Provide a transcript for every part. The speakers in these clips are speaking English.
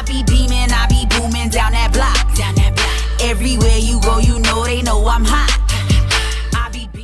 be beaming, I be booming down that block. Everywhere you go, you know they know I'm hot.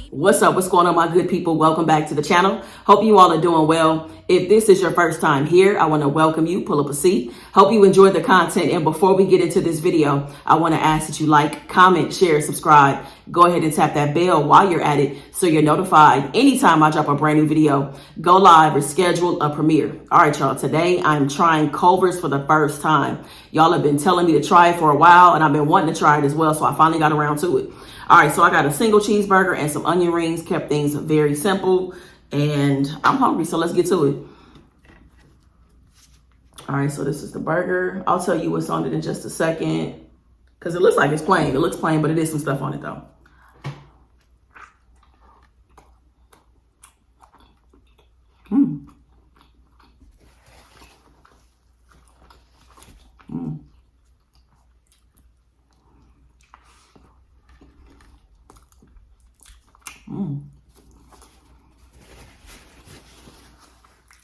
What's up? What's going on, my good people? Welcome back to the channel. Hope you all are doing well. If this is your first time here, I want to welcome you. Pull up a seat. Hope you enjoyed the content. And before we get into this video, I want to ask that you like, comment, share, subscribe. Go ahead and tap that bell while you're at it so you're notified anytime I drop a brand new video, go live, or schedule a premiere. All right, y'all. Today, I'm trying Culver's for the first time. Y'all have been telling me to try it for a while, and I've been wanting to try it as well, so I finally got around to it. All right, so I got a single cheeseburger and some onion rings, kept things very simple, and I'm hungry, so let's get to it. All right, so this is the burger. I'll tell you what's on it in just a second, because it looks like it's plain. It looks plain, but it is some stuff on it, though.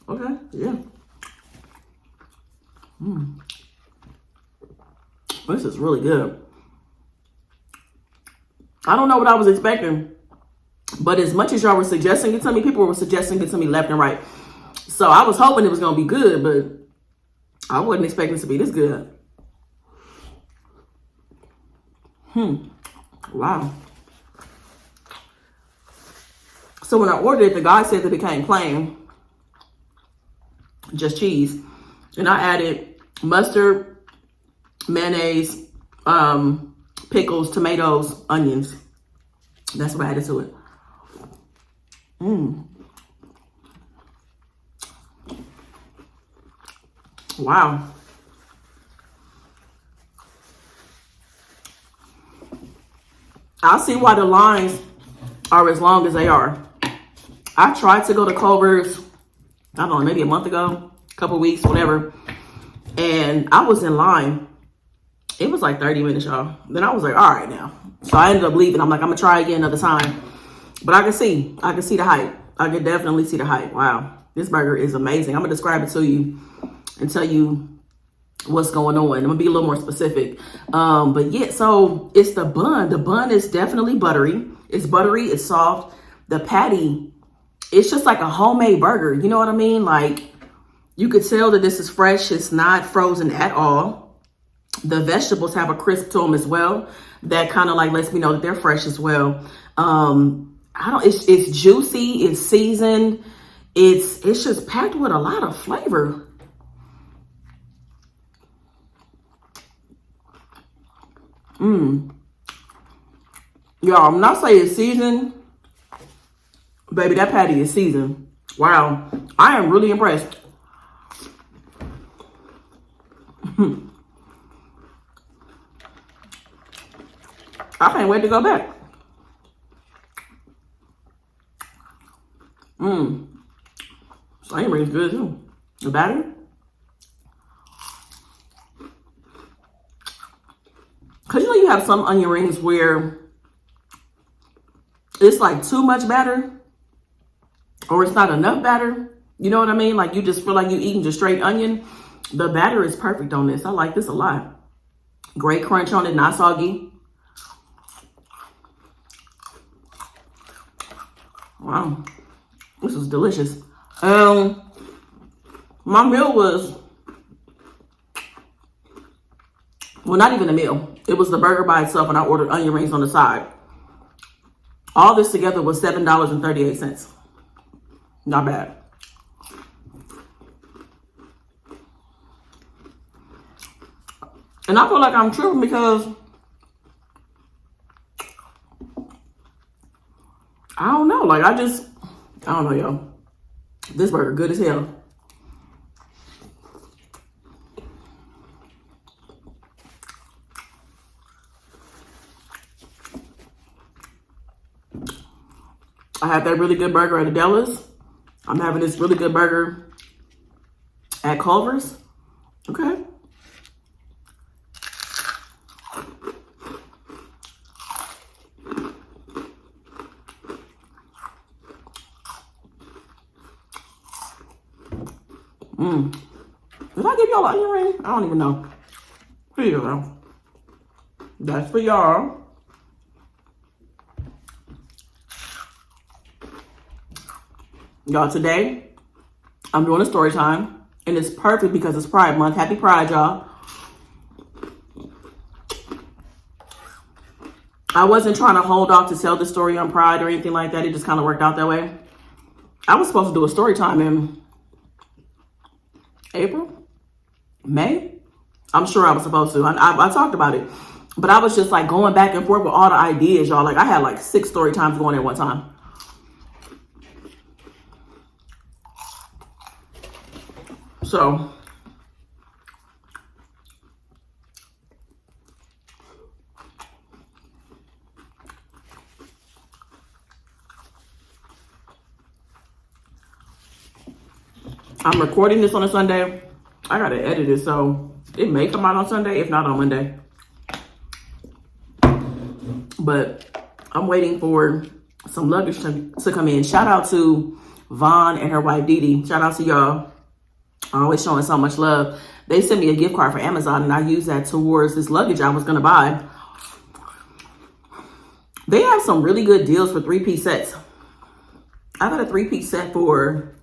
Okay, yeah. This is really good. I don't know what I was expecting, but as much as y'all were suggesting it to me, people were suggesting it to me left and right. So I was hoping it was going to be good, but I wasn't expecting it to be this good. Wow. So when I ordered it, the guy said that it came plain, just cheese. And I added mustard, mayonnaise, pickles, tomatoes, onions. That's what I added to it. Wow. I see why the lines are as long as they are. I tried to go to Culver's, I don't know, maybe a month ago, a couple weeks, whatever. And I was in line. It was like 30 minutes, y'all. Then I was like, all right now. So I ended up leaving. I'm like, I'm gonna try again another time. But I can see the hype. I can definitely see the hype. Wow. This burger is amazing. I'm gonna describe it to you and tell you what's going on. I'm gonna be a little more specific. But yeah, so it's the bun. The bun is definitely buttery. It's buttery, it's soft. The patty, it's just like a homemade burger. You know what I mean? Like, you could tell that this is fresh. It's not frozen at all. The vegetables have a crisp to them as well. That kind of like lets me know that they're fresh as well. It's juicy, it's seasoned. It's just packed with a lot of flavor. Y'all, I'm not saying it's seasoned. Baby, that patty is seasoned. Wow. I am really impressed. I can't wait to go back. Onion rings good too. The batter. Cause you know you have some onion rings where it's like too much batter or it's not enough batter. You know what I mean? Like you just feel like you're eating just straight onion. The batter is perfect on this. I like this a lot. Great crunch on it, not soggy. Wow, this is delicious. My meal was, well, not even a meal. It was the burger by itself, and I ordered onion rings on the side. All this together was $7.38. Not bad. And I feel like I'm tripping because I don't know. Like, I don't know, y'all. This burger good as hell. I had that really good burger at Adela's. I'm having this really good burger at Culver's. Okay. Did I give y'all an onion ring? I don't even know. Here you go. That's for y'all. Y'all, today, I'm doing a story time. And it's perfect because it's Pride Month. Happy Pride, y'all. I wasn't trying to hold off to tell the story on Pride or anything like that. It just kind of worked out that way. I was supposed to do a story time in April? May? I'm sure I was supposed to. I talked about it. But I was just like going back and forth with all the ideas, y'all. Like I had like 6 story times going at one time. So I'm recording this on a Sunday. I gotta edit it, so it may come out on Sunday, if not on Monday. But I'm waiting for some luggage to come in. Shout out to Vaughn and her wife Dee. Shout out to y'all. Always showing so much love. They sent me a gift card for Amazon, and I used that towards this luggage I was gonna buy. They have some really good deals for 3-piece sets. I got a 3-piece set for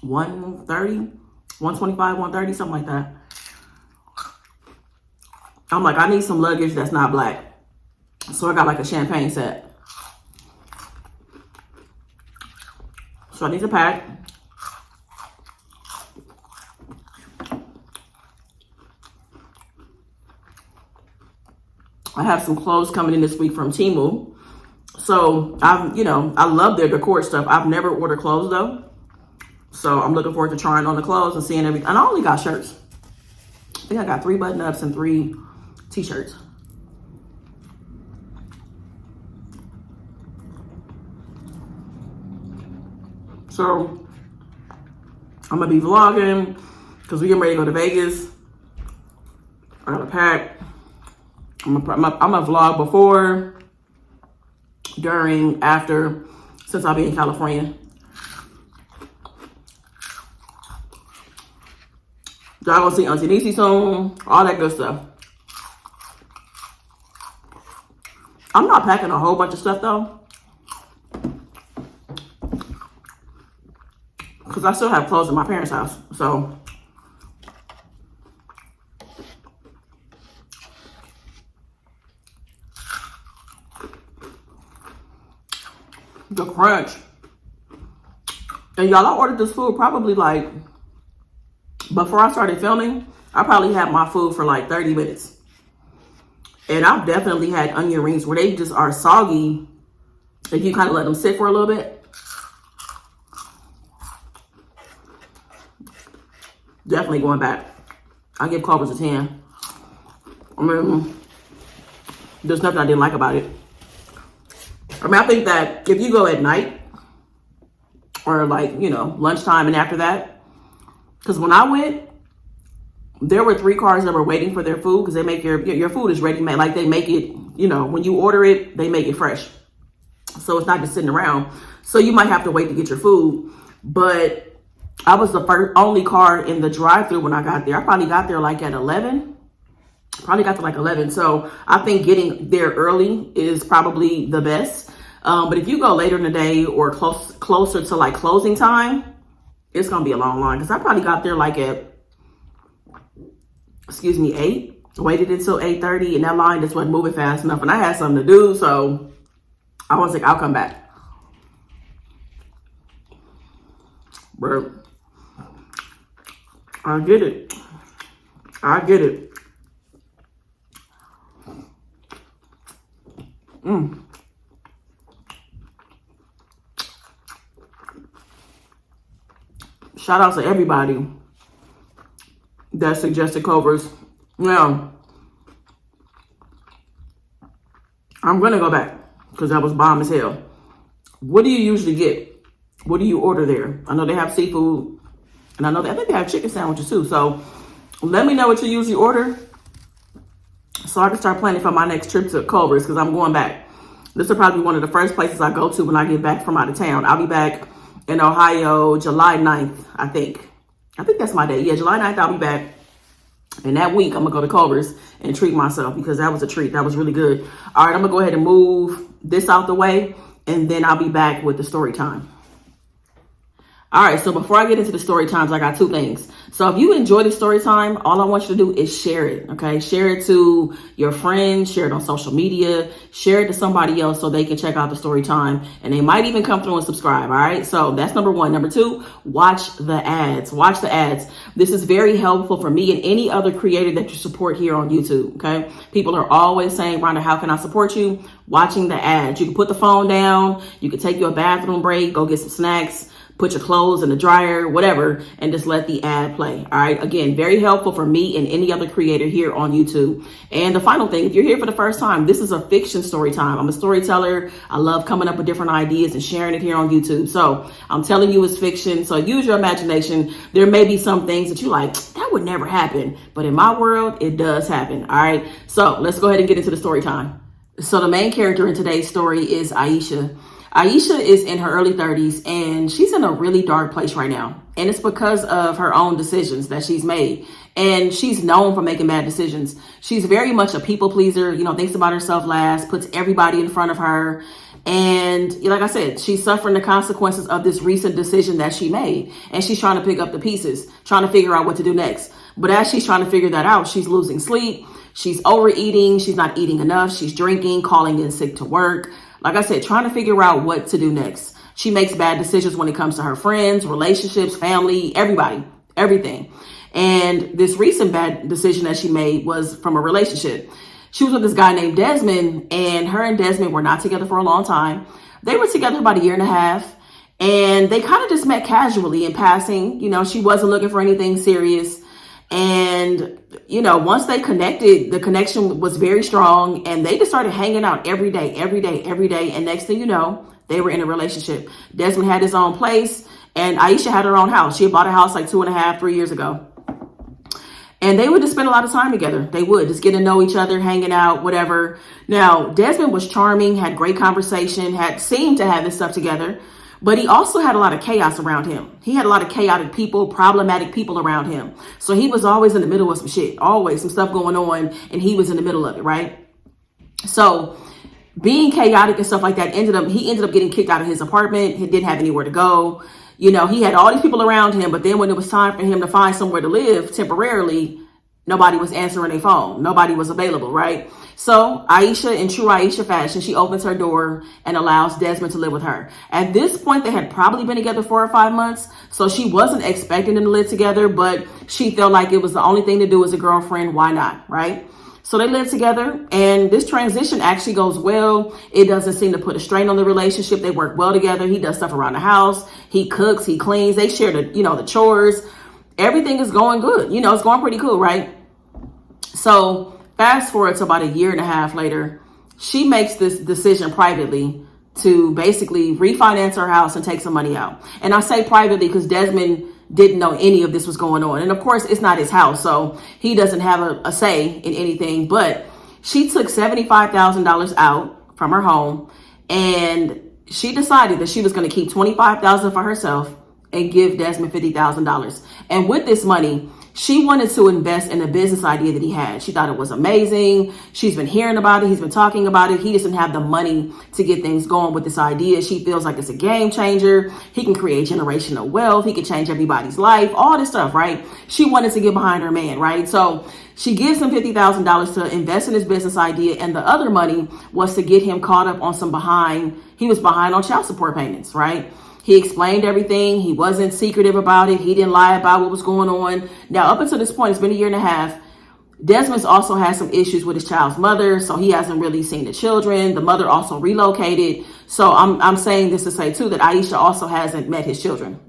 $130, $125, $130, something like that. I'm like, I need some luggage that's not black. So I got like a champagne set. So I need to pack. I have some clothes coming in this week from Temu. So I love their decor stuff. I've never ordered clothes though. So I'm looking forward to trying on the clothes and seeing everything. And I only got shirts. I think I got 3 button-ups and 3 t-shirts. So I'm gonna be vlogging because we're getting ready to go to Vegas. I gotta pack. I'm gonna vlog before, during, after, since I'll be in California. Y'all gonna see Auntie Niecy soon, all that good stuff. I'm not packing a whole bunch of stuff though, because I still have clothes in my parents' house. So the crunch. And y'all, I ordered this food probably like before I started filming. I probably had my food for like 30 minutes. And I've definitely had onion rings where they just are soggy if you kind of let them sit for a little bit. Definitely going back. I give Culver's a 10. I mean, there's nothing I didn't like about it. I mean, I think that if you go at night or like, lunchtime and after that, because when I went, there were 3 cars that were waiting for their food because they make your food is ready made. Like they make it, when you order it, they make it fresh. So it's not just sitting around. So you might have to wait to get your food. But I was the only car in the drive-thru when I got there. I probably got there like at 11. Probably got to like 11. So I think getting there early is probably the best. But if you go later in the day or closer to like closing time, it's going to be a long line. Because I probably got there like at, 8. Waited until 8:30 and that line just wasn't moving fast enough. And I had something to do. So I was like, I'll come back. But I get it. I get it. Shout out to everybody that suggested Culvers. Now, I'm going to go back because that was bomb as hell. What do you usually get? What do you order there? I know they have seafood, and I think they have chicken sandwiches too. So let me know what you usually order so I can start planning for my next trip to Culver's because I'm going back. This will probably be one of the first places I go to when I get back from out of town. I'll be back in Ohio, July 9th, I think. I think that's my day. Yeah, July 9th, I'll be back. And that week, I'm going to go to Culver's and treat myself because that was a treat. That was really good. All right, I'm going to go ahead and move this out the way, and then I'll be back with the story time. All right, so before I get into the story times, I got two things. So if you enjoy the story time, all I want you to do is share it, okay? Share it to your friends, share it on social media, share it to somebody else so they can check out the story time, and they might even come through and subscribe, all right? So that's number one. Number two, watch the ads. Watch the ads. This is very helpful for me and any other creator that you support here on YouTube, okay? People are always saying, Rhonda, how can I support you? Watching the ads. You can put the phone down. You can take your bathroom break, go get some snacks, put your clothes in the dryer, whatever, and just let the ad play. All right. Again, very helpful for me and any other creator here on YouTube. And the final thing, if you're here for the first time, this is a fiction story time. I'm a storyteller. I love coming up with different ideas and sharing it here on YouTube. So I'm telling you it's fiction. So use your imagination. There may be some things that you like, that would never happen. But in my world, it does happen. All right. So let's go ahead and get into the story time. So the main character in today's story is Aisha. Aisha is in her early 30s and she's in a really dark place right now. And it's because of her own decisions that she's made. And she's known for making bad decisions. She's very much a people pleaser, thinks about herself last, puts everybody in front of her. And like I said, she's suffering the consequences of this recent decision that she made. And she's trying to pick up the pieces, trying to figure out what to do next. But as she's trying to figure that out, she's losing sleep. She's overeating. She's not eating enough. She's drinking, calling in sick to work. Like I said, trying to figure out what to do next. She makes bad decisions when it comes to her friends, relationships, family, everybody, everything. And this recent bad decision that she made was from a relationship. She was with this guy named Desmond, and her and Desmond were not together for a long time. They were together about a year and a half, and they kind of just met casually in passing. She wasn't looking for anything serious. And, once they connected, the connection was very strong and they just started hanging out every day. And next thing you know, they were in a relationship. Desmond had his own place and Aisha had her own house. She had bought a house like 2.5, 3 years ago. And they would just spend a lot of time together. They would just get to know each other, hanging out, whatever. Now, Desmond was charming, had great conversation, seemed to have his stuff together. But he also had a lot of chaos around him. He had a lot of chaotic people, problematic people around him. So he was always in the middle of some shit, always some stuff going on, and he was in the middle of it, right? So being chaotic and stuff like that, he ended up getting kicked out of his apartment. He didn't have anywhere to go. He had all these people around him, but then when it was time for him to find somewhere to live temporarily, nobody was answering their phone. Nobody was available, right? So Aisha, in true Aisha fashion, she opens her door and allows Desmond to live with her. At this point, they had probably been together 4 or 5 months. So she wasn't expecting them to live together, but she felt like it was the only thing to do as a girlfriend. Why not, right? So they live together and this transition actually goes well. It doesn't seem to put a strain on the relationship. They work well together. He does stuff around the house. He cooks, he cleans. They share the chores. Everything is going good. It's going pretty cool, right? So fast forward to about a year and a half later, she makes this decision privately to basically refinance her house and take some money out. And I say privately because Desmond didn't know any of this was going on. And of course, it's not his house, so he doesn't have a say in anything. But she took $75,000 out from her home and she decided that she was going to keep $25,000 for herself and give Desmond $50,000. And with this money, she wanted to invest in a business idea that he had. She thought it was amazing. She's been hearing about it. He's been talking about it. He doesn't have the money to get things going with this idea. She feels like it's a game changer. He can create generational wealth. He can change everybody's life, all this stuff, right? She wanted to get behind her man, right? So she gives him $50,000 to invest in his business idea. And the other money was to get him caught up on he was behind on child support payments, right? He explained everything. He wasn't secretive about it. He didn't lie about what was going on. Now, up until this point, it's been a year and a half. Desmond's also had some issues with his child's mother, so he hasn't really seen the children. The mother also relocated. So I'm saying this to say, too, that Aisha also hasn't met his children.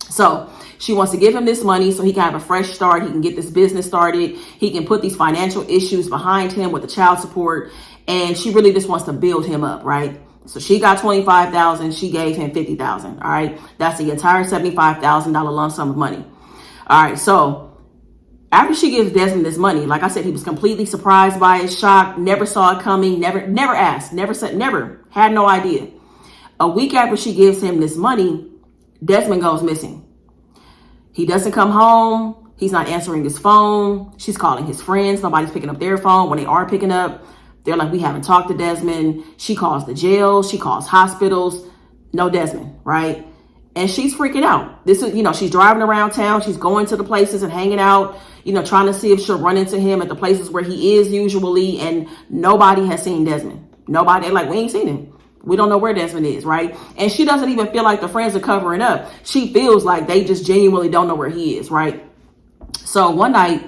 So she wants to give him this money so he can have a fresh start. He can get this business started. He can put these financial issues behind him with the child support. And she really just wants to build him up, right? So she got $25,000. She gave him $50,000. All right. That's the entire $75,000 lump sum of money. All right. So after she gives Desmond this money, like I said, he was completely surprised by it, shocked, never saw it coming, never asked, never said, never, had no idea. A week after she gives him this money, Desmond goes missing. He doesn't come home. He's not answering his phone. She's calling his friends. Nobody's picking up their phone. When they are picking up, they're like, we haven't talked to Desmond. She calls the jail. She calls hospitals. No Desmond, right? And she's freaking out. This is, she's driving around town. She's going to the places and hanging out, trying to see if she'll run into him at the places where he is usually. And nobody has seen Desmond. Nobody, like, we ain't seen him. We don't know where Desmond is, right? And she doesn't even feel like the friends are covering up. She feels like they just genuinely don't know where he is, right? So one night,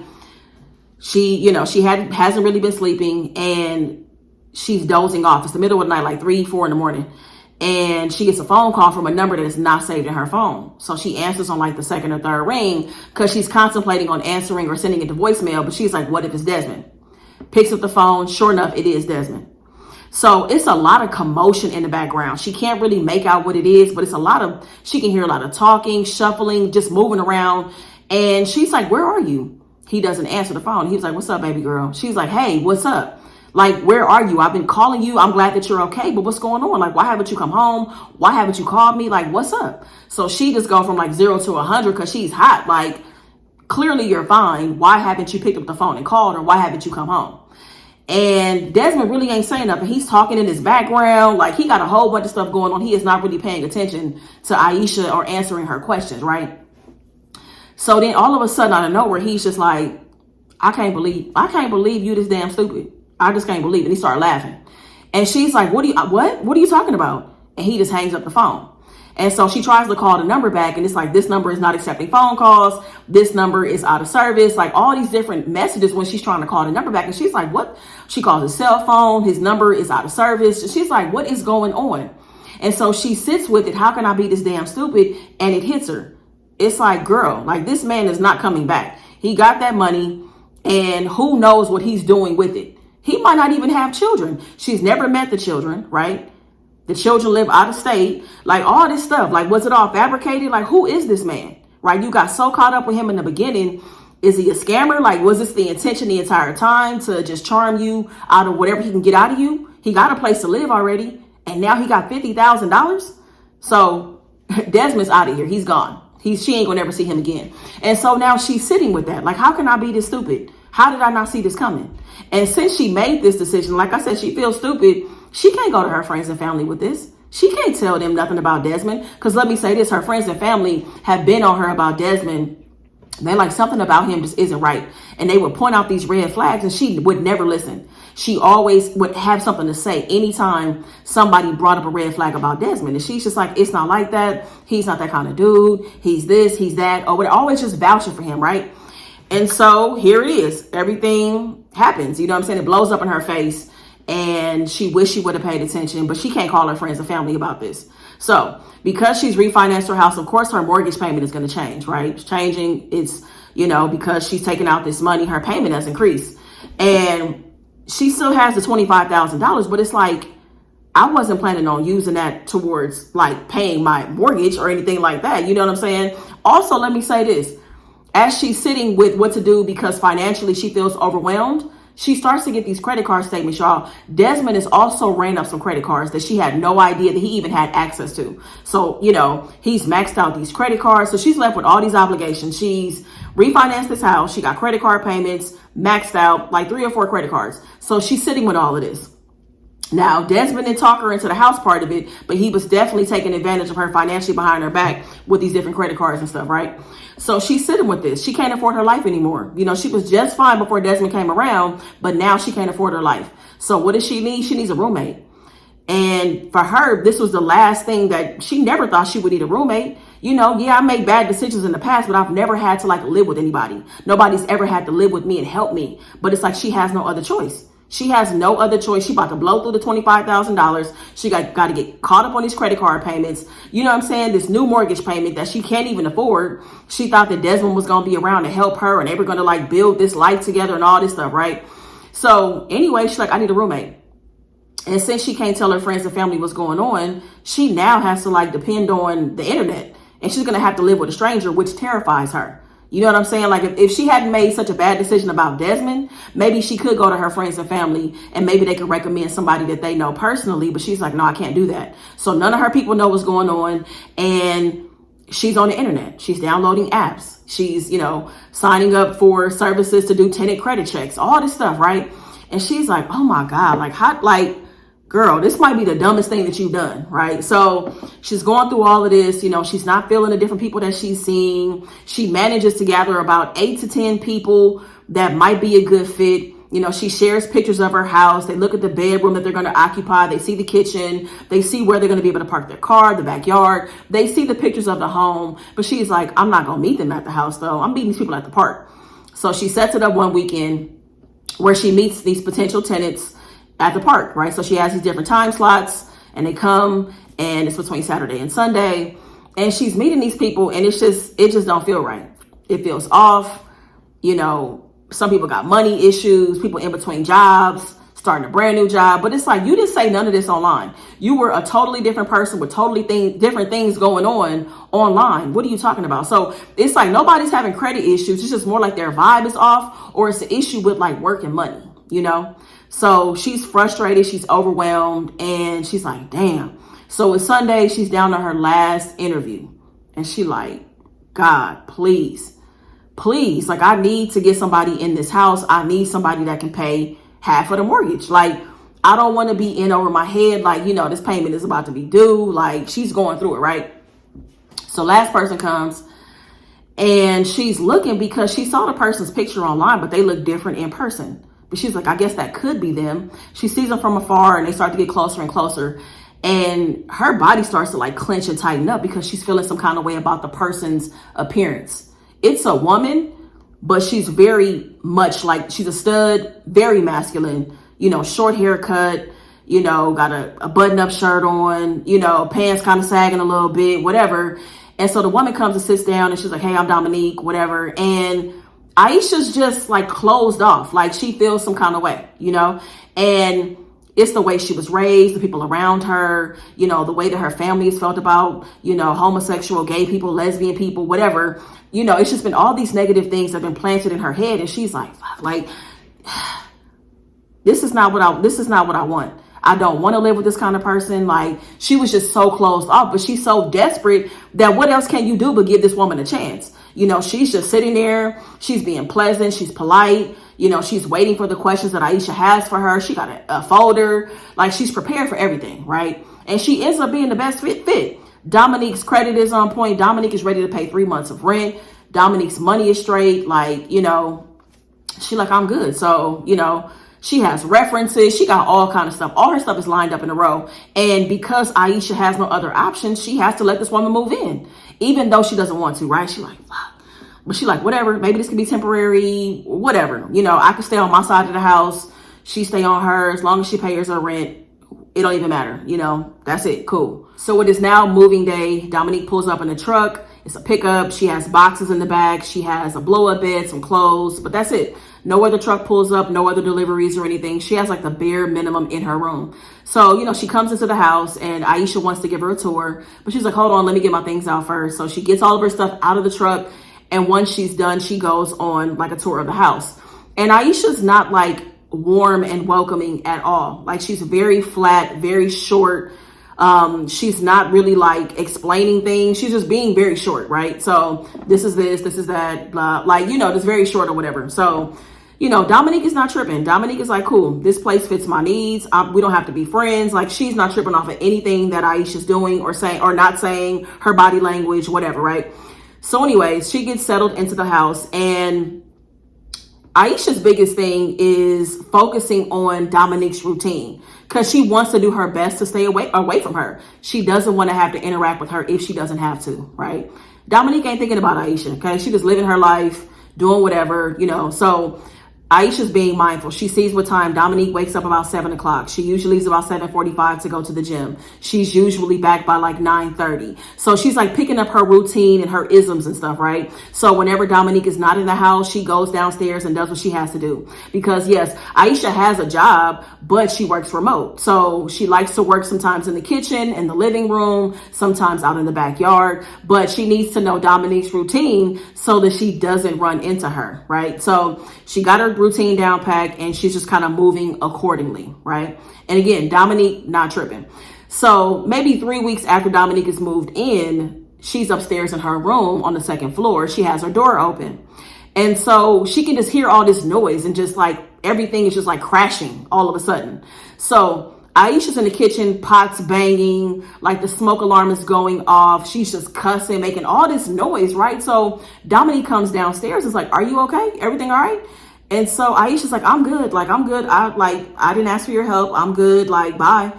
she hasn't really been sleeping, and she's dozing off. It's the middle of the night, like 3, 4 in the morning. And she gets a phone call from a number that is not saved in her phone. So she answers on like the second or third ring because she's contemplating on answering or sending it to voicemail. But she's like, what if it's Desmond? Picks up the phone. Sure enough, it is Desmond. So it's a lot of commotion in the background. She can't really make out what it is, but she can hear a lot of talking, shuffling, just moving around. And she's like, where are you? He doesn't answer the phone. He's like, what's up, baby girl? She's like, hey, what's up? Like, where are you? I've been calling you. I'm glad that you're okay, but what's going on? Like, why haven't you come home? Why haven't you called me? Like, what's up? So she just go from like 0 to 100 because she's hot. Like, clearly you're fine. Why haven't you picked up the phone and called her? Why haven't you come home? And Desmond really ain't saying nothing. He's talking in his background. Like, he got a whole bunch of stuff going on. He is not really paying attention to Aisha or answering her questions, right? So then all of a sudden, out of nowhere, he's just like, I can't believe you this damn stupid. I just can't believe it. And he started laughing. And she's like, what are you talking about? And he just hangs up the phone. And so she tries to call the number back, and it's like, this number is not accepting phone calls. This number is out of service. Like, all these different messages when she's trying to call the number back. And she's like, what? She calls his cell phone. His number is out of service. She's like, what is going on? And so she sits with it. How can I be this damn stupid? And it hits her. It's like, girl, like, this man is not coming back. He got that money, and who knows what he's doing with it. He might not even have children. She's never met the children, right? The children live out of state. Like, all this stuff. Like, was it all fabricated? Like, who is this man? Right? You got so caught up with him in the beginning. Is he a scammer? Like, was this the intention the entire time to just charm you out of whatever he can get out of you? He got a place to live already. And now he got $50,000. So Desmond's out of here. He's gone. She ain't gonna never see him again. And so now she's sitting with that. Like, how can I be this stupid? How did I not see this coming? And since she made this decision, like I said, she feels stupid. She can't go to her friends and family with this. She can't tell them nothing about Desmond. Because let me say this, her friends and family have been on her about Desmond. They're like, something about him just isn't right. And they would point out these red flags, and she would never listen. She always would have something to say anytime somebody brought up a red flag about Desmond. And she's just like, it's not like that. He's not that kind of dude. He's this, he's that. Or always just vouching for him, right? And so here it is. Everything happens. You know what I'm saying? It blows up in her face. And she wished she would have paid attention, but she can't call her friends and family about this. So because she's refinanced her house, of course, her mortgage payment is going to change, right? It's changing. It's, because she's taking out this money, her payment has increased. And she still has the $25,000, but it's like, I wasn't planning on using that towards like paying my mortgage or anything like that. You know what I'm saying? Also, let me say this. As she's sitting with what to do because financially she feels overwhelmed, she starts to get these credit card statements, y'all. Desmond has also ran up some credit cards that she had no idea that he even had access to. So, he's maxed out these credit cards. So she's left with all these obligations. She's refinanced this house. She got credit card payments, maxed out, like 3 or 4 credit cards. So she's sitting with all of this. Now, Desmond didn't talk her into the house part of it, but he was definitely taking advantage of her financially behind her back with these different credit cards and stuff, right? So she's sitting with this. She can't afford her life anymore. She was just fine before Desmond came around, but now she can't afford her life. So what does she need? She needs a roommate. And for her, this was the last thing that she never thought she would need a roommate. I made bad decisions in the past, but I've never had to live with anybody. Nobody's ever had to live with me and help me. But it's like she has no other choice. She has no other choice. She about to blow through the $25,000. She got to get caught up on these credit card payments. You know what I'm saying? This new mortgage payment that she can't even afford. She thought that Desmond was going to be around to help her and they were going to build this life together and all this stuff, right? So anyway, she's like, I need a roommate. And since she can't tell her friends and family what's going on, she now has to depend on the internet. And she's going to have to live with a stranger, which terrifies her. You know what I'm saying? If she hadn't made such a bad decision about Desmond, maybe she could go to her friends and family and maybe they could recommend somebody that they know personally. But she's like, no, I can't do that. So none of her people know what's going on. And she's on the internet. She's downloading apps. She's, signing up for services to do tenant credit checks, all this stuff, right? And she's like, oh my God, girl, this might be the dumbest thing that you've done, right? So she's going through all of this, she's not feeling the different people that she's seeing. She manages to gather about 8 to 10 people that might be a good fit. She shares pictures of her house. They look at the bedroom that they're going to occupy. They see the kitchen. They see where they're going to be able to park their car, the backyard. They see the pictures of the home. But she's like, I'm not going to meet them at the house, though. I'm meeting these people at the park. So she sets it up one weekend where she meets these potential tenants at the park, right? So she has these different time slots, and they come, and it's between Saturday and Sunday. And she's meeting these people, and it just don't feel right. It feels off. Some people got money issues, people in between jobs, starting a brand new job. But it's like, you didn't say none of this online. You were a totally different person with totally different things going on online. What are you talking about? So it's like nobody's having credit issues. It's just more like their vibe is off, or it's an issue with like work and money, So she's frustrated. She's overwhelmed, and she's like, damn. So it's Sunday. She's down to her last interview, and she like, God, please, like, I need to get somebody in this house. I need somebody that can pay half of the mortgage. Like, I don't want to be in over my head. Like, this payment is about to be due. Like, she's going through it, right? So last person comes, and she's looking because she saw the person's picture online, but they look different in person. But she's like, I guess that could be them. She sees them from afar, and they start to get closer and closer. And her body starts to like clench and tighten up because she's feeling some kind of way about the person's appearance. It's a woman, but she's very much like, she's a stud, very masculine, short haircut, got a button-up shirt on, pants kind of sagging a little bit, whatever. And so the woman comes and sits down, and she's like, hey, I'm Dominique, whatever. And Aisha's just like closed off, like she feels some kind of way, and it's the way she was raised, the people around her, the way that her family has felt about, homosexual, gay people, lesbian people, whatever. It's just been all these negative things that have been planted in her head. And she's like, this is not what I want. I don't want to live with this kind of person. Like, she was just so closed off, but she's so desperate that what else can you do but give this woman a chance? She's just sitting there. She's being pleasant. She's polite. She's waiting for the questions that Aisha has for her. She got a folder. Like, she's prepared for everything, right? And she ends up being the best fit. Dominique's credit is on point. Dominique is ready to pay 3 months of rent. Dominique's money is straight. Like, she like, I'm good. So, she has references. She got all kind of stuff. All her stuff is lined up in a row. And because Aisha has no other options, she has to let this woman move in, even though she doesn't want to, right? She like, fuck. But she like, whatever, maybe this can be temporary, whatever. I can stay on my side of the house. She stay on hers. As long as she pays her rent, it don't even matter. That's it. Cool. So it is now moving day. Dominique pulls up in the truck. It's a pickup. She has boxes in the back. She has a blow up bed, some clothes, but that's it. No other truck pulls up, no other deliveries or anything. She has like the bare minimum in her room. So, she comes into the house, and Aisha wants to give her a tour, but she's like, hold on, let me get my things out first. So she gets all of her stuff out of the truck. And once she's done, she goes on like a tour of the house. And Aisha's not like warm and welcoming at all. Like, she's very flat, very short. She's not really like explaining things. She's just being very short, right? So this is this is that, blah, like, just very short or whatever. So, Dominique is not tripping. Dominique is like, cool, this place fits my needs. We don't have to be friends. Like, she's not tripping off of anything that Aisha's doing or saying or not saying, her body language, whatever, right? So anyways, she gets settled into the house, and Aisha's biggest thing is focusing on Dominique's routine because she wants to do her best to stay away from her. She doesn't want to have to interact with her if she doesn't have to, right? Dominique ain't thinking about Aisha, okay? She just living her life, doing whatever, So Aisha's being mindful. She sees what time Dominique wakes up about 7 o'clock. She usually leaves about 7:45 to go to the gym. She's usually back by like 9:30. So she's like picking up her routine and her isms and stuff, right? So whenever Dominique is not in the house, she goes downstairs and does what she has to do. Because yes, Aisha has a job, but she works remote. So she likes to work sometimes in the kitchen, in the living room, sometimes out in the backyard. But she needs to know Dominique's routine so that she doesn't run into her, right? So she got her routine down packed, and she's just kind of moving accordingly, right? And again, Dominique not tripping. So maybe 3 weeks after Dominique is moved in, she's upstairs in her room on the second floor. She has her door open. And so she can just hear all this noise and just like everything is just like crashing all of a sudden. So Aisha's in the kitchen, pots banging, like the smoke alarm is going off. She's just cussing, making all this noise, right? So Dominique comes downstairs. It's like, are you okay? Everything all right? And so Aisha's like, I'm good. Like, I'm good. I didn't ask for your help. I'm good. Like, bye.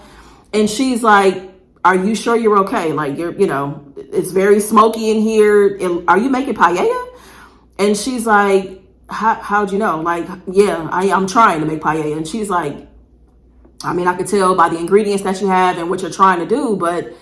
And she's like, are you sure you're okay? Like, it's very smoky in here. Are you making paella? And she's like, how'd you know? Like, yeah, I'm trying to make paella. And she's like, I mean, I could tell by the ingredients that you have and what you're trying to do, but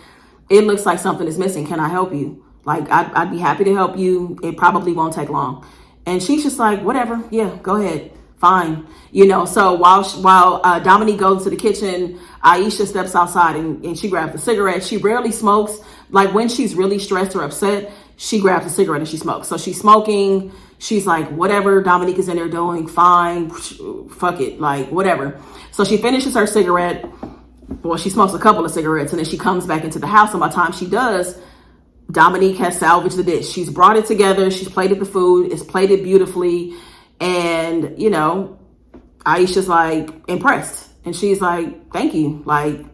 it looks like something is missing. Can I help you? Like, I'd be happy to help you. It probably won't take long. And she's just like, whatever. Yeah, go ahead. Fine. So while Dominique goes to the kitchen, Aisha steps outside and she grabs a cigarette. She rarely smokes. Like when she's really stressed or upset, she grabs a cigarette and she smokes. So she's smoking. She's like, whatever Dominique is in there doing, fine. Fuck it. Like, whatever. So she finishes her cigarette. Well, she smokes a couple of cigarettes and then she comes back into the house. And by the time she does, Dominique has salvaged the dish. She's brought it together. She's plated the food. It's plated beautifully. And, Aisha's like impressed. And she's like, thank you. Like,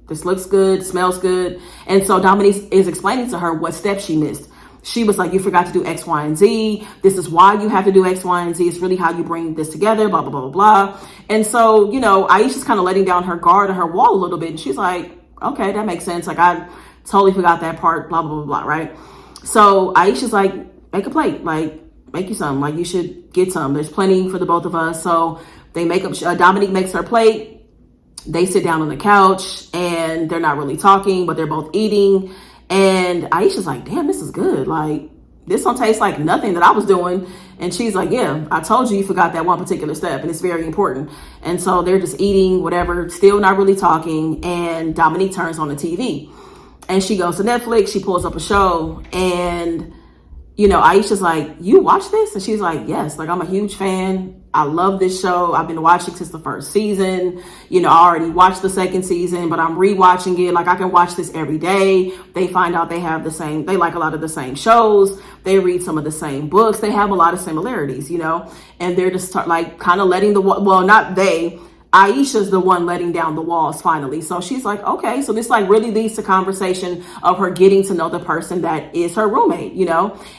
this looks good, smells good. And so Dominique is explaining to her what steps she missed. She was like, you forgot to do X, Y, and Z. This is why you have to do X, Y, and Z. It's really how you bring this together, blah, blah, blah, blah, blah. And so, Aisha's kind of letting down her guard and her wall a little bit. And she's like, okay, that makes sense. Like, I totally forgot that part, blah, blah, blah, blah, right? So Aisha's like, make a plate. Like, make you some. Like, you should get some. There's plenty for the both of us. So they make up, Dominique makes her plate. They sit down on the couch and they're not really talking, but they're both eating. And Aisha's like, damn, this is good. Like, this don't taste like nothing that I was doing. And she's like, yeah, I told you forgot that one particular step and it's very important. And so they're just eating, whatever, still not really talking. And Dominique turns on the TV and she goes to Netflix. She pulls up a show and, Aisha's like, you watch this? And she's like, yes, like I'm a huge fan. I love this show. I've been watching since the first season. I already watched the second season, but I'm rewatching it. Like I can watch this every day. They find out they like a lot of the same shows. They read some of the same books. They have a lot of similarities, and they're just like kind of letting not they, Aisha's the one letting down the walls finally. So she's like, okay, so this like really leads to conversation of her getting to know the person that is her roommate,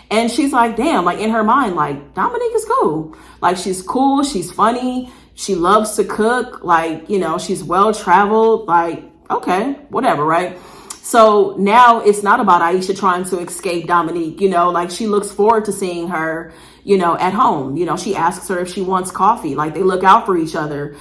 and she's like, damn, like in her mind, like Dominique is cool. Like she's cool. She's funny. She loves to cook. Like, she's well-traveled. Like, okay, whatever. Right. So now it's not about Aisha trying to escape Dominique, like she looks forward to seeing her, at home. She asks her if she wants coffee. Like they look out for each other.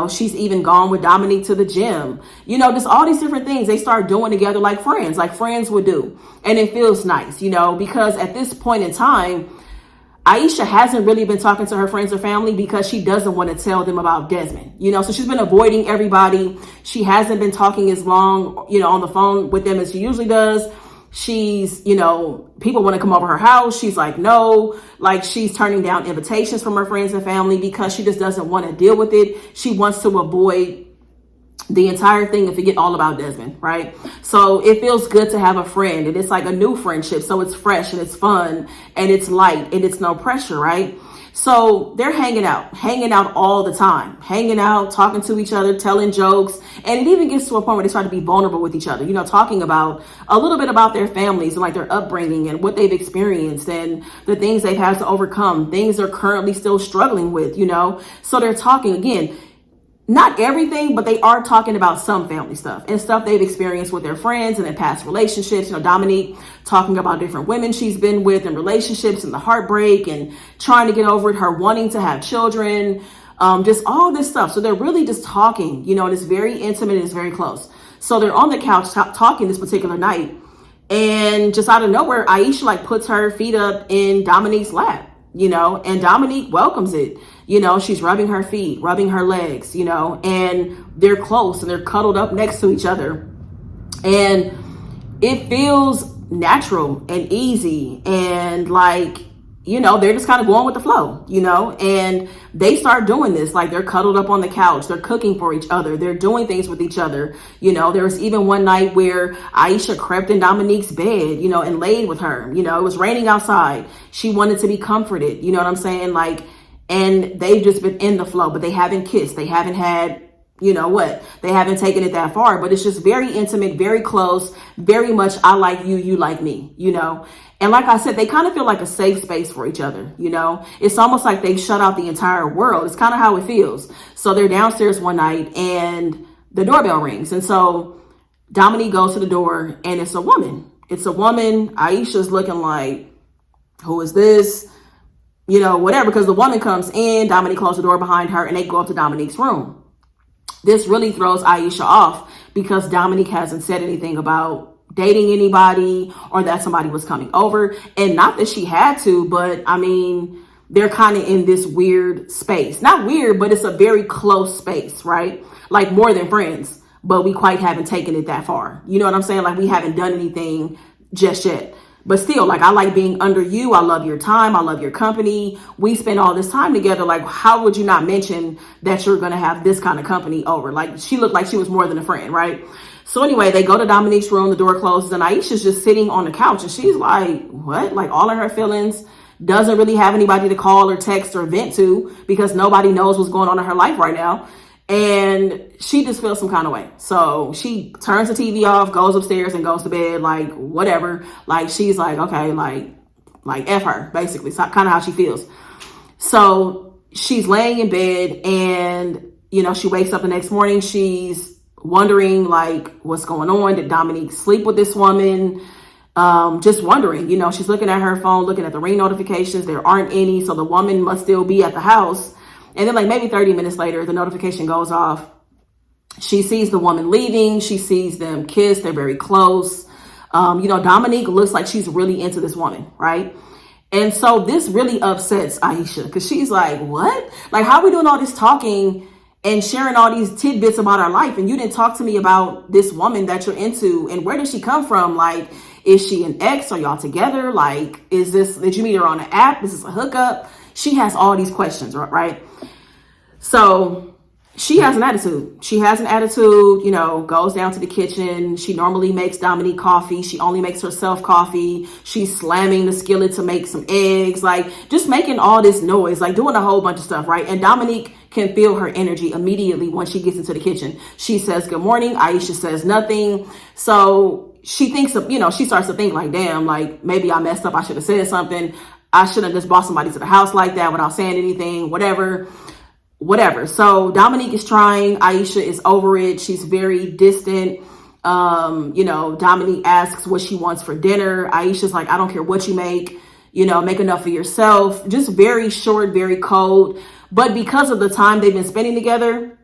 She's even gone with Dominique to the gym. Just all these different things they start doing together like friends would do. And it feels nice, because at this point in time, Aisha hasn't really been talking to her friends or family because she doesn't want to tell them about Desmond, so she's been avoiding everybody. She hasn't been talking as long, on the phone with them as she usually does. She's, people want to come over her house. She's like, no, like she's turning down invitations from her friends and family because she just doesn't want to deal with it. She wants to avoid the entire thing and forget all about Desmond, right? So it feels good to have a friend and it's like a new friendship. So it's fresh and it's fun and it's light and it's no pressure, right? So they're hanging out all the time, hanging out, talking to each other, telling jokes. And it even gets to a point where they start to be vulnerable with each other, talking about a little bit about their families and like their upbringing and what they've experienced and the things they've had to overcome, things they're currently still struggling with, So they're talking again. Not everything, but they are talking about some family stuff and stuff they've experienced with their friends and their past relationships. Dominique talking about different women she's been with and relationships and the heartbreak and trying to get over it, her wanting to have children, just all this stuff. So they're really just talking, and it's very intimate and it's very close. So they're on the couch talking this particular night. And just out of nowhere, Aisha like puts her feet up in Dominique's lap, and Dominique welcomes it. She's rubbing her feet, rubbing her legs, and they're close and they're cuddled up next to each other. And it feels natural and easy and like they're just kind of going with the flow, and they start doing this. Like, they're cuddled up on the couch. They're cooking for each other. They're doing things with each other. There was even one night where Aisha crept in Dominique's bed, and laid with her. It was raining outside. She wanted to be comforted. You know what I'm saying? Like, and they've just been in the flow, but they haven't kissed. They haven't had, they haven't taken it that far, but it's just very intimate, very close, very much I like you, you like me, And like I said, they kind of feel like a safe space for each other, It's almost like they've shut out the entire world. It's kind of how it feels. So they're downstairs one night and the doorbell rings. And so Dominique goes to the door and it's a woman. It's a woman. Aisha's looking like, who is this? Whatever, because the woman comes in, Dominique closes the door behind her, and they go up to Dominique's room. This really throws Aisha off because Dominique hasn't said anything about dating anybody or that somebody was coming over. And not that she had to, but I mean, they're kind of in this weird space. Not weird, but it's a very close space, right? Like more than friends, but we quite haven't taken it that far. You know what I'm saying? Like, we haven't done anything just yet. But still, like, I like being under you. I love your time. I love your company. We spend all this time together. Like, how would you not mention that you're going to have this kind of company over? Like, she looked like she was more than a friend, right? So anyway, they go to Dominique's room. The door closes and Aisha's just sitting on the couch. And she's like, what? Like, all of her feelings, doesn't really have anybody to call or text or vent to because nobody knows what's going on in her life right now. And she just feels some kind of way. So she turns the TV off, goes upstairs and goes to bed, like, whatever. Like, she's like, okay, like F her, basically. So kind of how she feels. So she's laying in bed and, she wakes up the next morning. She's wondering, like, what's going on? Did Dominique sleep with this woman? Just wondering, she's looking at her phone, looking at the ring notifications. There aren't any. So the woman must still be at the house. And then like maybe 30 minutes later, the notification goes off. She sees the woman leaving. She sees them kiss. They're very close. Dominique looks like she's really into this woman, right? And so this really upsets Aisha because she's like, what? Like, how are we doing all this talking and sharing all these tidbits about our life? And you didn't talk to me about this woman that you're into. And where does she come from? Like, is she an ex? Are y'all together? Like, did you meet her on an app? Is this a hookup? She has all these questions, right? So she has an attitude. Goes down to the kitchen. She normally makes Dominique coffee. She only makes herself coffee. She's slamming the skillet to make some eggs, like just making all this noise, like doing a whole bunch of stuff, right? And Dominique can feel her energy immediately when she gets into the kitchen. She says, good morning. Aisha says nothing. So she thinks she starts to think like, damn, like maybe I messed up. I should have said something. I shouldn't have just brought somebody to the house like that without saying anything, whatever. So Dominique is trying. Aisha is over it. She's very distant. Dominique asks what she wants for dinner. Aisha's like, I don't care what you make, make enough for yourself. Just very short, very cold. But because of the time they've been spending together,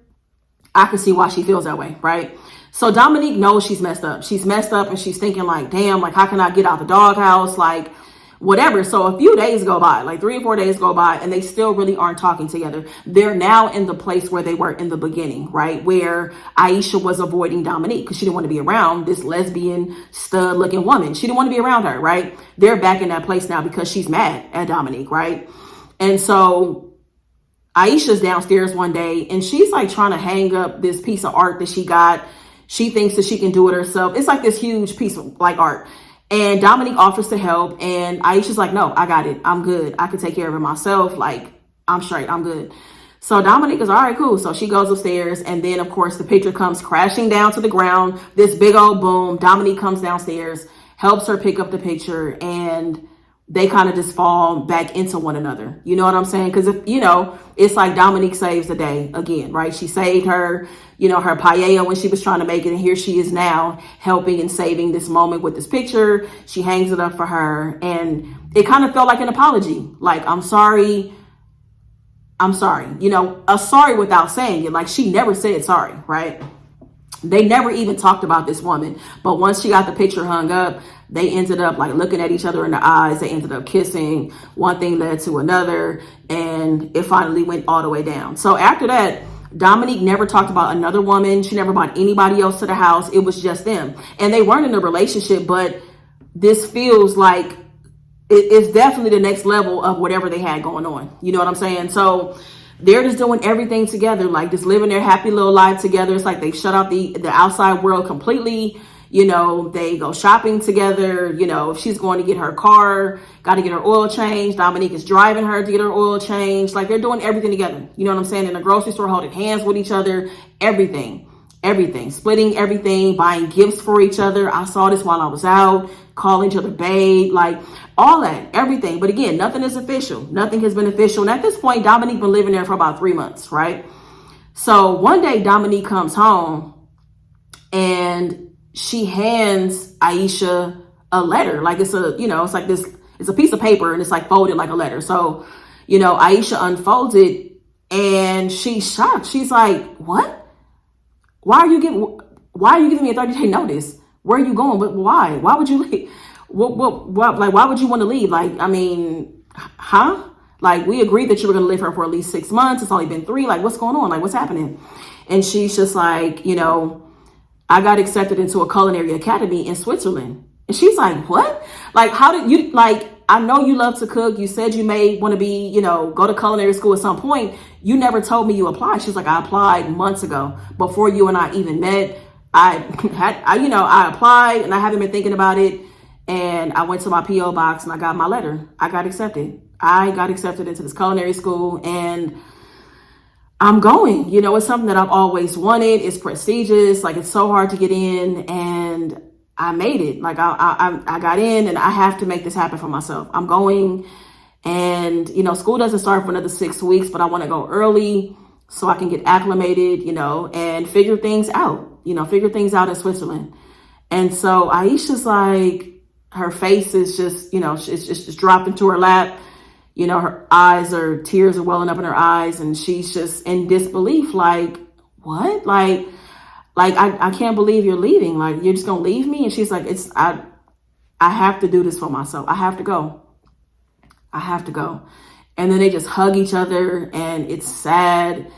I can see why she feels that way, right? So Dominique knows she's messed up. She's messed up and she's thinking like, damn, like how can I get out the doghouse? Like, whatever. So a few days go by, like 3 or 4 days go by, and they still really aren't talking together. They're now in the place where they were in the beginning, right? Where Aisha was avoiding Dominique because she didn't want to be around this lesbian stud looking woman. She didn't want to be around her, right? They're back in that place now because she's mad at Dominique, right? And so Aisha's downstairs one day and she's like trying to hang up this piece of art that she got. She thinks that she can do it herself. It's like this huge piece of like art. And Dominique offers to help. And Aisha's like, no, I got it. I'm good. I can take care of it myself. Like, I'm straight. I'm good. So Dominique is all right, cool. So she goes upstairs. And then, of course, the picture comes crashing down to the ground. This big old boom. Dominique comes downstairs, helps her pick up the picture. And they kind of just fall back into one another. You know what I'm saying? Because, it's like Dominique saves the day again, right? She saved her, her paella when she was trying to make it. And here she is now helping and saving this moment with this picture. She hangs it up for her. And it kind of felt like an apology. Like, I'm sorry. A sorry without saying it. Like, she never said sorry, right? They never even talked about this woman. But once she got the picture hung up, they ended up like looking at each other in the eyes. They ended up kissing. One thing led to another. And it finally went all the way down. So after that, Dominique never talked about another woman. She never brought anybody else to the house. It was just them. And they weren't in a relationship, but this feels like it's definitely the next level of whatever they had going on. You know what I'm saying? So they're just doing everything together, like just living their happy little life together. It's like they shut out the outside world completely. You know, they go shopping together. You know, if she's going to get her car, got to get her oil changed. Dominique is driving her to get her oil changed. Like they're doing everything together. You know what I'm saying? In the grocery store, holding hands with each other, everything, splitting everything, buying gifts for each other. I saw this while I was out, calling each other babe, like all that, everything. But again, nothing is official. Nothing has been official. And at this point, Dominique been living there for about 3 months, right? So one day Dominique comes home and she hands Aisha a letter. Like it's a, you know, it's like this, it's a piece of paper and it's like folded like a letter. So, you know, Aisha unfolds it and she's shocked. She's like, what? Why are you giving me a 30-day notice? Where are you going? But why? Why would you leave? What, like, why would you want to leave? Like, I mean, huh? Like, we agreed that you were going to live here for at least 6 months. It's only been 3. Like, what's going on? Like, what's happening? And she's just like, you know, I got accepted into a culinary academy in Switzerland. And she's like, what? Like, how did you, like, I know you love to cook. You said you may want to be, you know, go to culinary school at some point. You never told me you applied. She's like, I applied months ago before you and I even met. I applied and I haven't been thinking about it. And I went to my P.O. box and I got my letter. I got accepted. I got accepted into this culinary school and I'm going. You know, it's something that I've always wanted. It's prestigious. Like, it's so hard to get in, and I made it. Like, I got in, and I have to make this happen for myself. I'm going, and, you know, school doesn't start for another 6 weeks, but I want to go early so I can get acclimated, you know, and figure things out in Switzerland. And so Aisha's like, her face is just, you know, it's just dropped into her lap. You know, tears are welling up in her eyes, and she's just in disbelief. Like, what? Like I can't believe you're leaving. Like, you're just gonna leave me? And she's like, I have to do this for myself. I have to go. And then they just hug each other, and it's sad,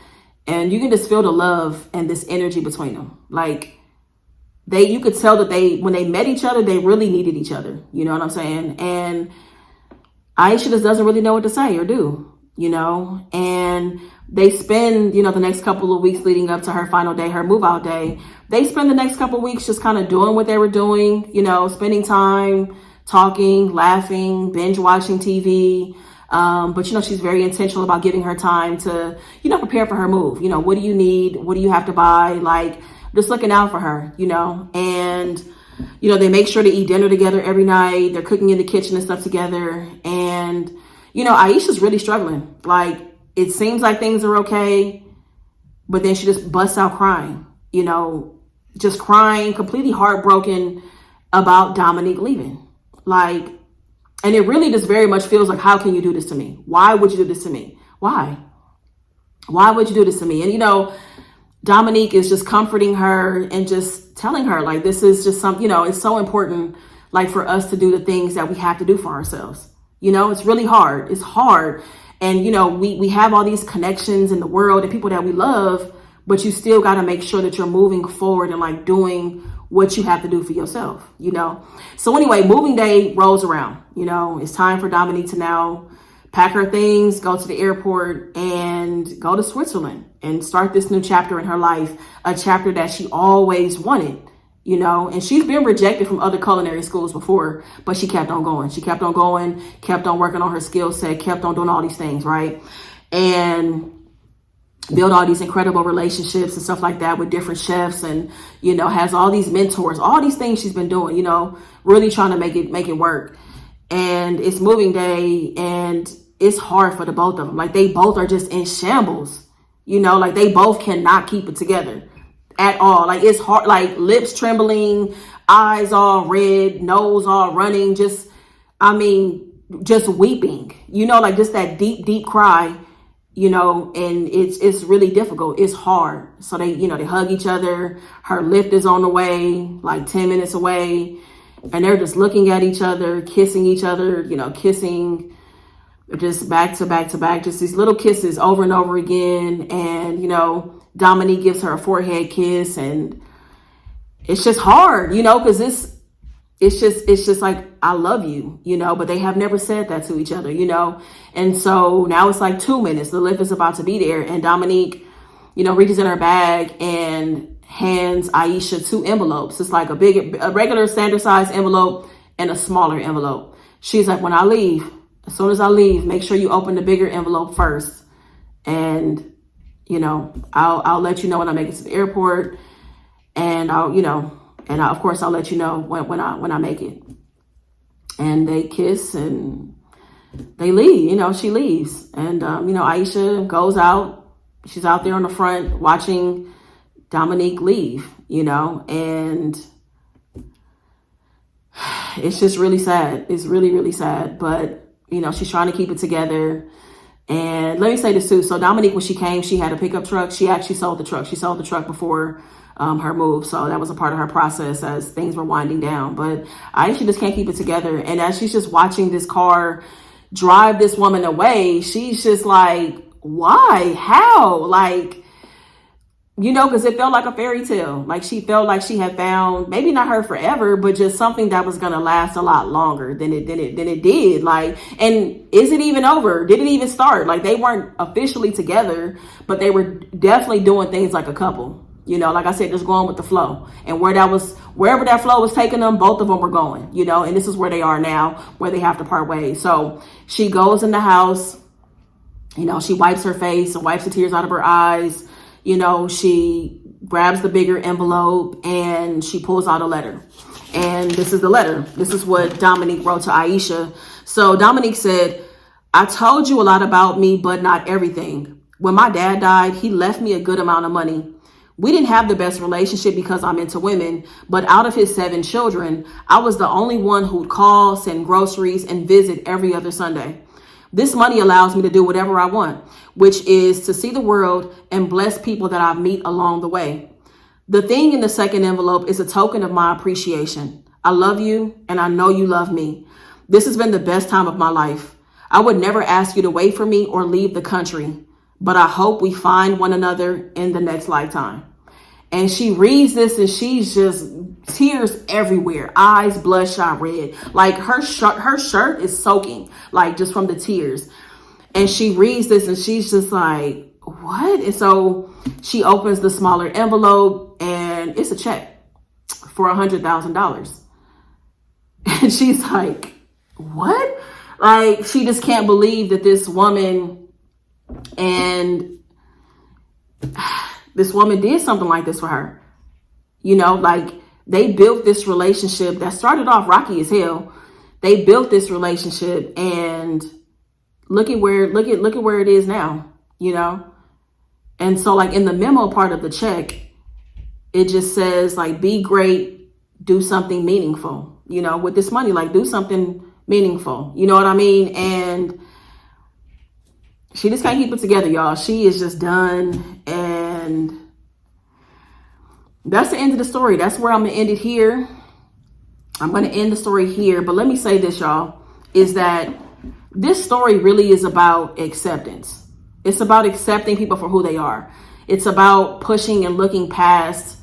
and you can just feel the love and this energy between them. Like, you could tell that when they met each other, they really needed each other. You know what I'm saying? And Aisha just doesn't really know what to say or do, you know, and they spend, you know, the next couple of weeks leading up to her final day, her move out day. They spend the next couple of weeks just kind of doing what they were doing, you know, spending time, talking, laughing, binge watching TV. But, you know, she's very intentional about giving her time to, you know, prepare for her move. You know, what do you need? What do you have to buy? Like, just looking out for her, you know, and you know, they make sure to eat dinner together every night. They're cooking in the kitchen and stuff together. And, you know, Aisha's really struggling. Like, it seems like things are okay, but then she just busts out crying, you know, just crying, completely heartbroken about Dominique leaving. Like, and it really just very much feels like, how can you do this to me? Why would you do this to me? Why would you do this to me? And, you know, Dominique is just comforting her and just telling her, like, this is just something, you know, it's so important, like, for us to do the things that we have to do for ourselves. You know, it's really hard. It's hard. And, you know, we have all these connections in the world and people that we love, but you still got to make sure that you're moving forward and, like, doing what you have to do for yourself, you know? So anyway, moving day rolls around, you know, it's time for Dominique to now pack her things, go to the airport, and go to Switzerland and start this new chapter in her life, a chapter that she always wanted, you know, and she's been rejected from other culinary schools before, but she kept on going. She kept on going, kept on working on her skill set, kept on doing all these things, right? And build all these incredible relationships and stuff like that with different chefs, and, you know, has all these mentors, all these things she's been doing, you know, really trying to make it work. And it's moving day, and it's hard for the both of them. Like, they both are just in shambles, you know, like they both cannot keep it together at all. Like, it's hard, like lips trembling, eyes all red, nose all running, just weeping, you know, like just that deep, deep cry, you know, and it's really difficult. It's hard. So they, you know, they hug each other. Her lift is on the way, like 10 minutes away. And they're just looking at each other, kissing each other, you know, kissing just back to back to back, just these little kisses over and over again. And, you know, Dominique gives her a forehead kiss, and it's just hard, you know, because it's just like, I love you, but they have never said that to each other, And so now it's like 2 minutes. The lift is about to be there. And Dominique, reaches in her bag and hands Aisha 2 envelopes. It's like a regular standard size envelope and a smaller envelope. She's like, when I leave, as soon as I leave, make sure you open the bigger envelope first. And, I'll let you know when I make it to the airport. And of course, I'll let you know when I make it. And they kiss and they leave, she leaves. And, Aisha goes out. She's out there on the front watching Dominique leave, and it's just really sad. It's really, really sad. But, she's trying to keep it together. And let me say this too. So Dominique, when she came, she had a pickup truck. She actually sold the truck. She sold the truck before her move. So that was a part of her process as things were winding down. But Aisha just can't keep it together. And as she's just watching this car drive this woman away, she's just like, why? How? Like, because it felt like a fairy tale. Like she felt like she had found, maybe not her forever, but just something that was going to last a lot longer than it did. Like, and is it even over? Did it even start? Like, they weren't officially together, but they were definitely doing things like a couple. Like I said, just going with the flow. And wherever that flow was taking them, both of them were going, and this is where they are now, where they have to part ways. So she goes in the house, she wipes her face and wipes the tears out of her eyes. She grabs the bigger envelope and she pulls out a letter. And this is the letter. This is what Dominique wrote to Aisha. So Dominique said, I told you a lot about me, but not everything. When my dad died, he left me a good amount of money. We didn't have the best relationship because I'm into women, but out of his 7 children, I was the only one who'd call, send groceries, and visit every other Sunday. This money allows me to do whatever I want, which is to see the world and bless people that I meet along the way. The thing in the second envelope is a token of my appreciation. I love you, and I know you love me. This has been the best time of my life. I would never ask you to wait for me or leave the country, but I hope we find one another in the next lifetime. And she reads this and she's just tears everywhere, eyes bloodshot red. Like her shirt is soaking, like just from the tears. And she reads this and she's just like, what? And so she opens the smaller envelope and it's a check for $100,000. And she's like, what? Like, she just can't believe that this woman did something like this for her. Like, they built this relationship that started off rocky as hell. They built this relationship and look at where it is now, And so, like, in the memo part of the check, it just says, like, be great, do something meaningful, with this money, like, do something meaningful. You know what I mean? And she just can't keep it together, y'all. She is just done. And that's the end of the story. That's where I'm going to end it here. I'm going to end the story here. But let me say this, y'all, is that this story really is about acceptance. It's about accepting people for who they are. It's about pushing and looking past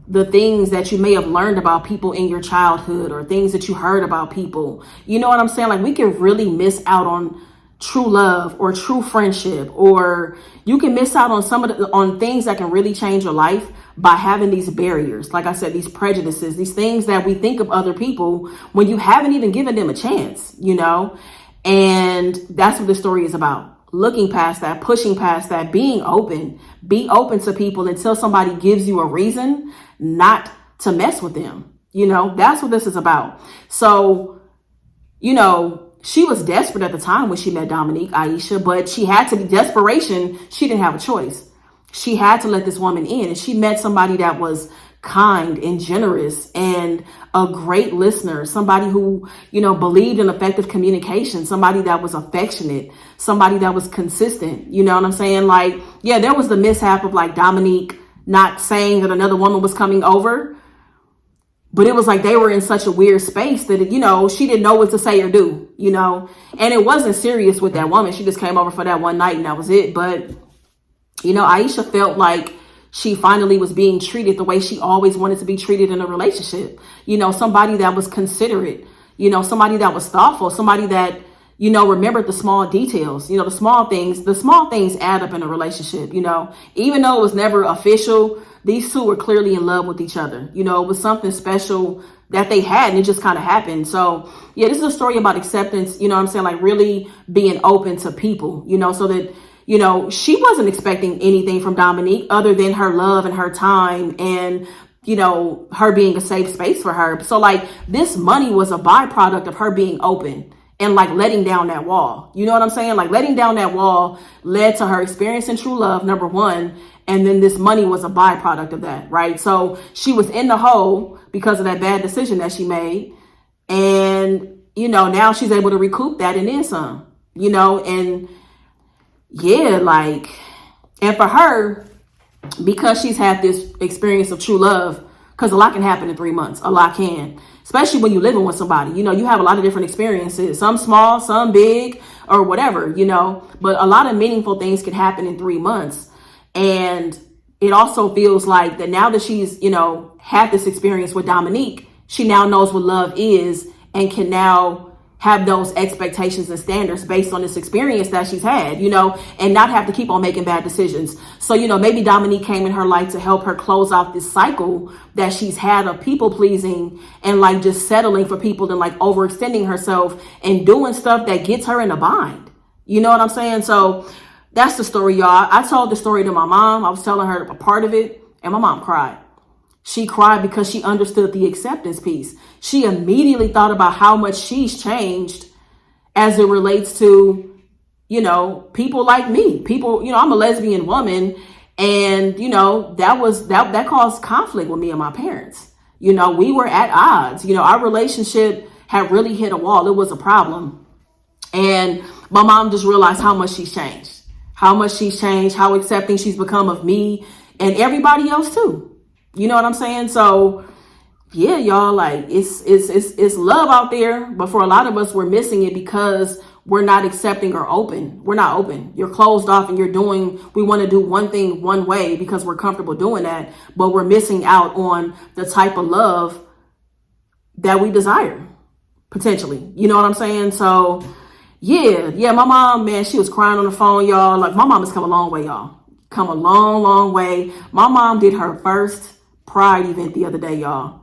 the things that you may have learned about people in your childhood or things that you heard about people. You know what I'm saying? Like, we can really miss out on true love or true friendship, or you can miss out on on things that can really change your life by having these barriers. Like I said, these prejudices, these things that we think of other people when you haven't even given them a chance, and that's what the story is about. Looking past that, pushing past that, being open, be open to people until somebody gives you a reason not to mess with them. That's what this is about. So, she was desperate at the time when she met Dominique, Aisha, but she had to be desperation. She didn't have a choice. She had to let this woman in, and she met somebody that was kind and generous and a great listener, somebody who, believed in effective communication, somebody that was affectionate, somebody that was consistent. You know what I'm saying? Like, yeah, there was the mishap of like Dominique not saying that another woman was coming over, but it was like they were in such a weird space that, she didn't know what to say or do, and it wasn't serious with that woman. She just came over for that one night and that was it. But, Aisha felt like she finally was being treated the way she always wanted to be treated in a relationship. You know, somebody that was considerate, you know, somebody that was thoughtful, somebody that, you know, remembered the small details, you know, the small things add up in a relationship, you know, even though it was never official, these two were clearly in love with each other. You know, it was something special that they had, and it just kind of happened. So yeah, this is a story about acceptance, you know what I'm saying? Like really being open to people, you know, so that, you know, she wasn't expecting anything from Dominique other than her love and her time and, you know, her being a safe space for her. So like this money was a byproduct of her being open and like letting down that wall. You know what I'm saying? Like letting down that wall led to her experiencing true love, number one. And then this money was a byproduct of that, right? So she was in the hole because of that bad decision that she made. And, you know, now she's able to recoup that and then some, you know, and yeah, like, and for her, because she's had this experience of true love, because a lot can happen in 3 months, a lot can, especially when you're living with somebody, you know, you have a lot of different experiences, some small, some big or whatever, you know, but a lot of meaningful things can happen in 3 months. And it also feels like that now that she's, you know, had this experience with Dominique, she now knows what love is and can now have those expectations and standards based on this experience that she's had, you know, and not have to keep on making bad decisions. So, you know, maybe Dominique came in her life to help her close out this cycle that she's had of people pleasing and like just settling for people and like overextending herself and doing stuff that gets her in a bind. You know what I'm saying? So that's the story, y'all. I told the story to my mom. I was telling her a part of it and my mom cried. She cried because she understood the acceptance piece. She immediately thought about how much she's changed as it relates to, you know, people like me. People, you know, I'm a lesbian woman and, you know, that caused conflict with me and my parents. You know, we were at odds. You know, our relationship had really hit a wall. It was a problem. And my mom just realized how much she's changed, how accepting she's become of me and everybody else too. You know what I'm saying? So yeah, y'all, like it's love out there, but for a lot of us, we're missing it because we're not accepting or open. We're not open. You're closed off and we want to do one thing one way because we're comfortable doing that, but we're missing out on the type of love that we desire potentially. You know what I'm saying? So yeah, my mom, man, she was crying on the phone, y'all. Like my mom has come a long way, y'all. Come a long way. My mom did her first Pride event the other day, y'all.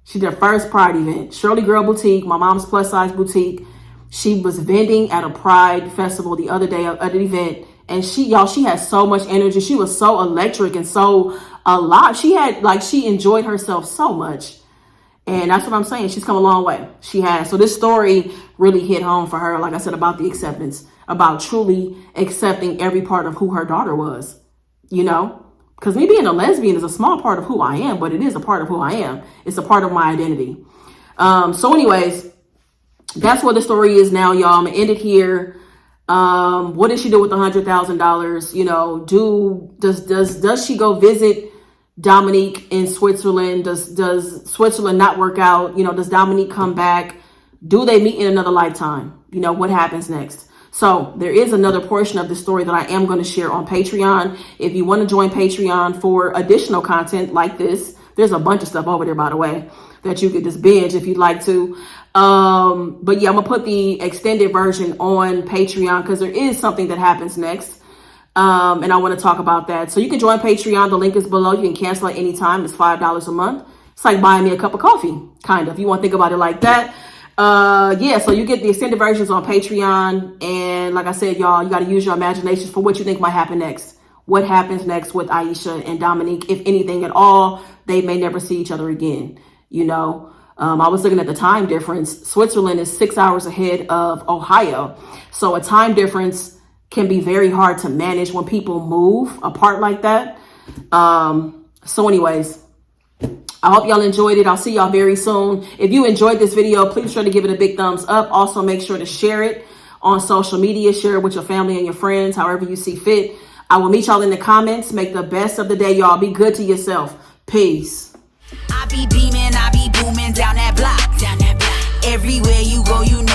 She did her first Pride event. Shirley Girl Boutique, my mom's plus size boutique. She was vending at a Pride festival the other day at an event. And she had so much energy. She was so electric and so alive. She enjoyed herself so much. And that's what I'm saying. She's come a long way. She has. So this story really hit home for her, like I said, about the acceptance, about truly accepting every part of who her daughter was, you know? Because me being a lesbian is a small part of who I am, but it is a part of who I am. It's a part of my identity. So anyways, that's what the story is now, y'all. I'm going to end it here. What did she do with the $100,000? You know, does she go visit Dominique in Switzerland? Does Switzerland not work out? You know, does Dominique come back? Do they meet in another lifetime? You know, what happens next? So there is another portion of the story that I am going to share on Patreon. If you want to join Patreon for additional content like this, there's a bunch of stuff over there, by the way, that you could just binge if you'd like to. But yeah, I'm going to put the extended version on Patreon because there is something that happens next. And I want to talk about that. So you can join Patreon. The link is below. You can cancel at any time. It's $5 a month. It's like buying me a cup of coffee, kind of, if you want to think about it like that. Yeah, so you get the extended versions on Patreon. And like I said, y'all, you got to use your imagination for what you think might happen next. What happens next with Aisha and Dominique, if anything at all. They may never see each other again. You know, I was looking at the time difference. Switzerland is 6 hours ahead of Ohio. So a time difference can be very hard to manage when people move apart like that. So anyways, I hope y'all enjoyed it. I'll see y'all very soon. If you enjoyed this video, please try to give it a big thumbs up. Also, make sure to share it on social media. Share it with your family and your friends, however you see fit. I will meet y'all in the comments. Make the best of the day, y'all. Be good to yourself. Peace. I be beaming, I be booming down that block. Everywhere you go, you know.